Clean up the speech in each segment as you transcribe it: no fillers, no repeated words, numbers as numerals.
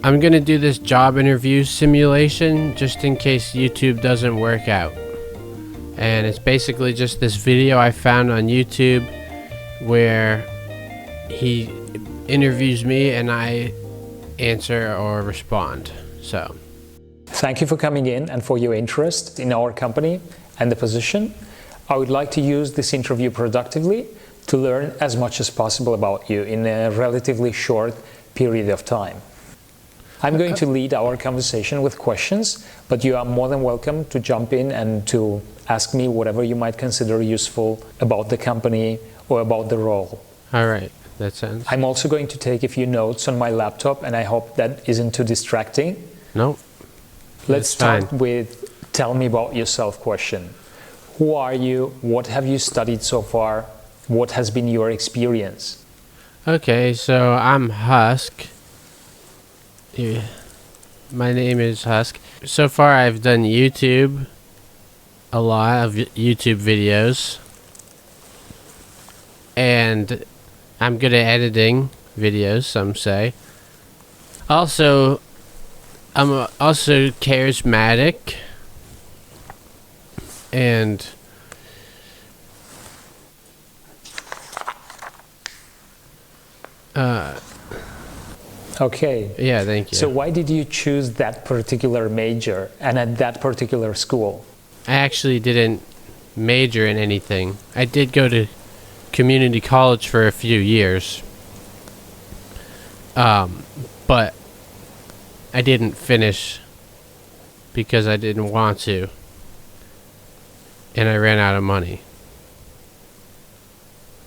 I'm gonna do this job interview simulation just in case YouTube doesn't work out. And it's basically just this video I found on YouTube where he interviews me and I answer or respond. So thank you for coming in and for your interest in our company and the position. I would like to use this interview productively to learn as much as possible about you in a relatively short period of time. I'm going to lead our conversation with questions, but you are more than welcome to jump in and to ask me whatever you might consider useful about the company or about the role. all right, that sounds. I'm also going to take a few notes on my laptop, and I hope that isn't too distracting. Nope. Let's start fine. with tell me about yourself question. Who are you? What have you studied so far? What has been your experience? Okay, so I'm Husk. Yeah. My name is Husk. So far I've done YouTube, a lot of YouTube videos, and I'm good at editing videos, some say. Also, I'm also charismatic, and Okay. yeah, thank you. So why did you choose that particular major and at that particular school? I actually didn't major in anything. I did go to community college for a few years, but I didn't finish because I didn't want to, and I ran out of money.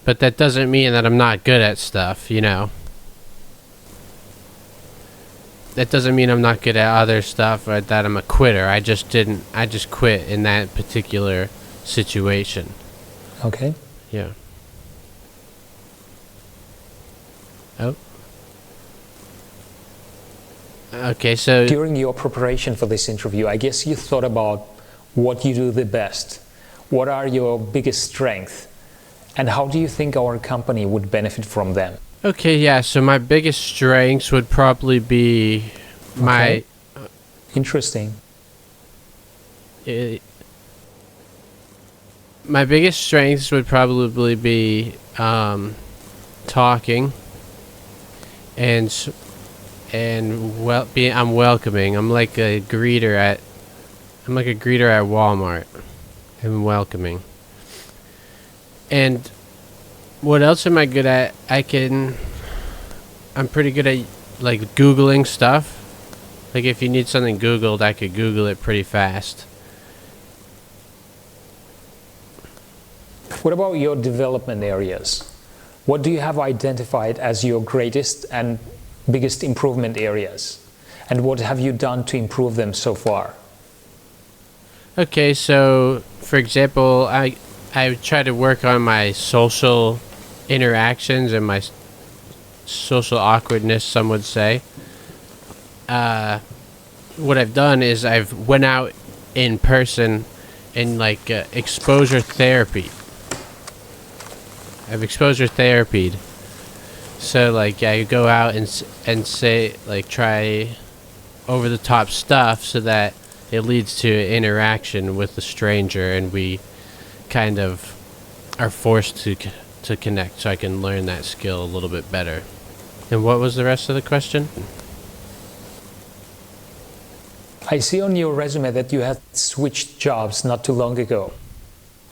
But that doesn't mean that I'm not good at stuff, you know. That doesn't mean I'm not good at other stuff or that I'm a quitter. I just quit in that particular situation. Okay. Yeah. Oh. Okay, so During your preparation for this interview, I guess you thought about what you do the best. What are your biggest strengths? And how do you think our company would benefit from them? okay, yeah, so my biggest strengths would probably be my Interesting. my biggest strengths would probably be talking and I'm welcoming. I'm like a greeter at Walmart. I'm welcoming. And what else am I good at? I'm pretty good at like Googling stuff. Like if you need something Googled, I could Google it pretty fast. What about your development areas? What do you have identified as your greatest and biggest improvement areas? And what have you done to improve them so far? Okay, so for example, I try to work on my social interactions and my social awkwardness, some would say. What I've done is I've went out in person and like exposure therapy. I've exposure therapied. So like I go out and say like try over the top stuff so that it leads to interaction with the stranger, and we kind of are forced to connect, so I can learn that skill a little bit better. And what was the rest of the question? I see on your resume that you had switched jobs not too long ago.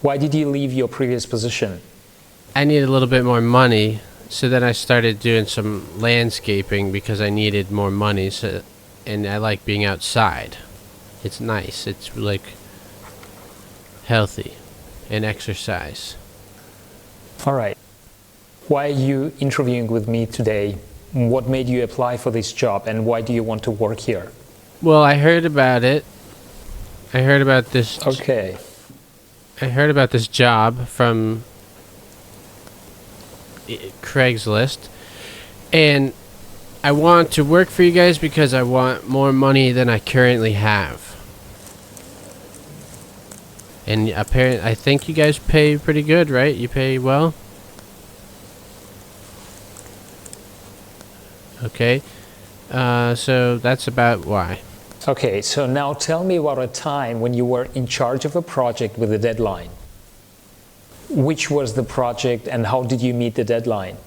Why did you leave your previous position? I needed a little bit more money, so then I started doing some landscaping because I needed more money, and I like being outside. It's nice. It's like healthy and exercise. All right. Why are you interviewing with me today? What made you apply for this job, and why do you want to work here? Well, I heard about it. I heard about this. Okay. I heard about this job from Craigslist, and I want to work for you guys because I want more money than I currently have. And apparently, I think you guys pay pretty good, right? You pay well? Okay. So that's about why. Okay, so now tell me about a time when you were in charge of a project with a deadline. Which was the project and how did you meet the deadline?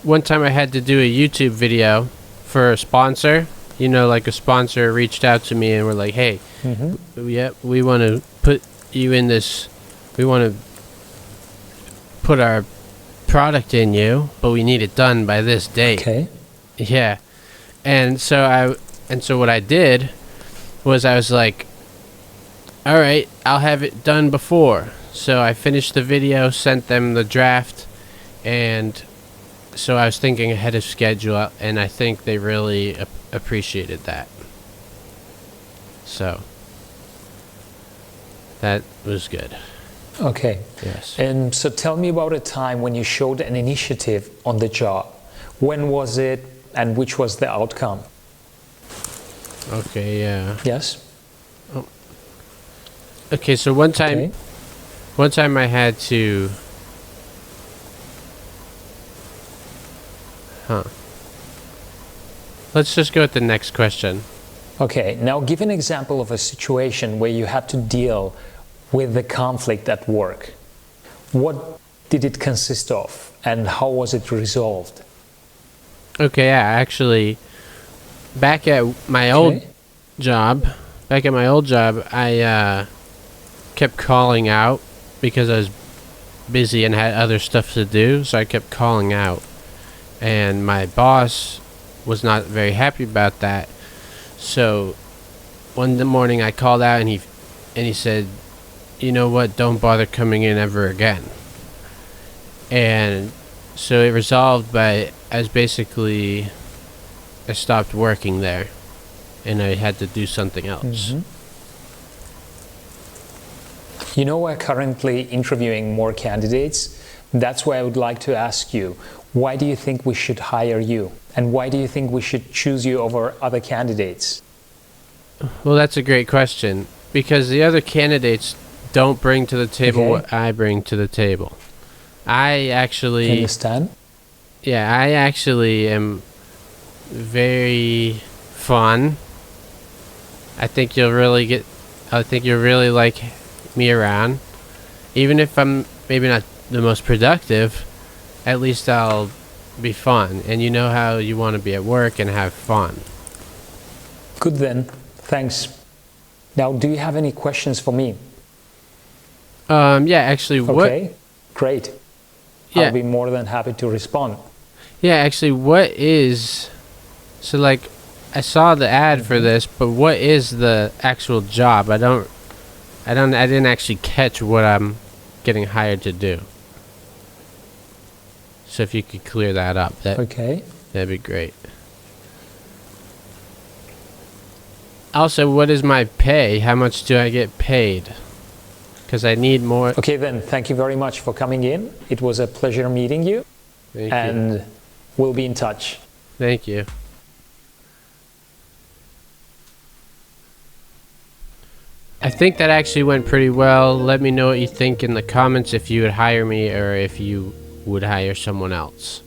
One time I had to do a YouTube video for a sponsor. You know, like a sponsor reached out to me and were like, hey, yeah, we want to put you in this, we want to put our product in you, but we need it done by this date. Okay. Yeah. And so what I did was I was like, all right, I'll have it done before. So I finished the video, sent them the draft, and so I was thinking ahead of schedule, and I think they really appreciated that. So that was good. Okay. Yes. And so tell me about a time when you showed an initiative on the job. When was it and which was the outcome? Okay, yeah. Yes? Okay, so one time, Okay. one time I had to, let's just go with the next question. Okay, now give an example of a situation where you had to deal with the conflict at work. What did it consist of and how was it resolved? Okay, yeah, actually, back at my old job, I kept calling out because I was busy and had other stuff to do, so I kept calling out. And my boss was not very happy about that. So one morning I called out and he said, you know what, don't bother coming in ever again. And so it resolved by I stopped working there and I had to do something else. You know, we're currently interviewing more candidates. That's why I would like to ask you, why do you think we should hire you? And why do you think we should choose you over other candidates? Well, that's a great question, because the other candidates don't bring to the table what I bring to the table. I actually Understand? Yeah, I actually am very fun. I think you'll really like me around. Even if I'm maybe not the most productive, at least I'll be fun. And you know how you want to be at work and have fun. Good then. Thanks. Now, do you have any questions for me? Yeah, actually, Okay, great. Yeah. I'll be more than happy to respond. Yeah, actually, so like, I saw the ad for this, but what is the actual job? I didn't actually catch what I'm getting hired to do. So if you could clear that up, Okay. that'd be great. Also, what is my pay? How much do I get paid? Because I need more. Okay then, thank you very much for coming in. It was a pleasure meeting you. Thank you. And we'll be in touch. Thank you. I think that actually went pretty well. Let me know what you think in the comments if you would hire me or if you would hire someone else.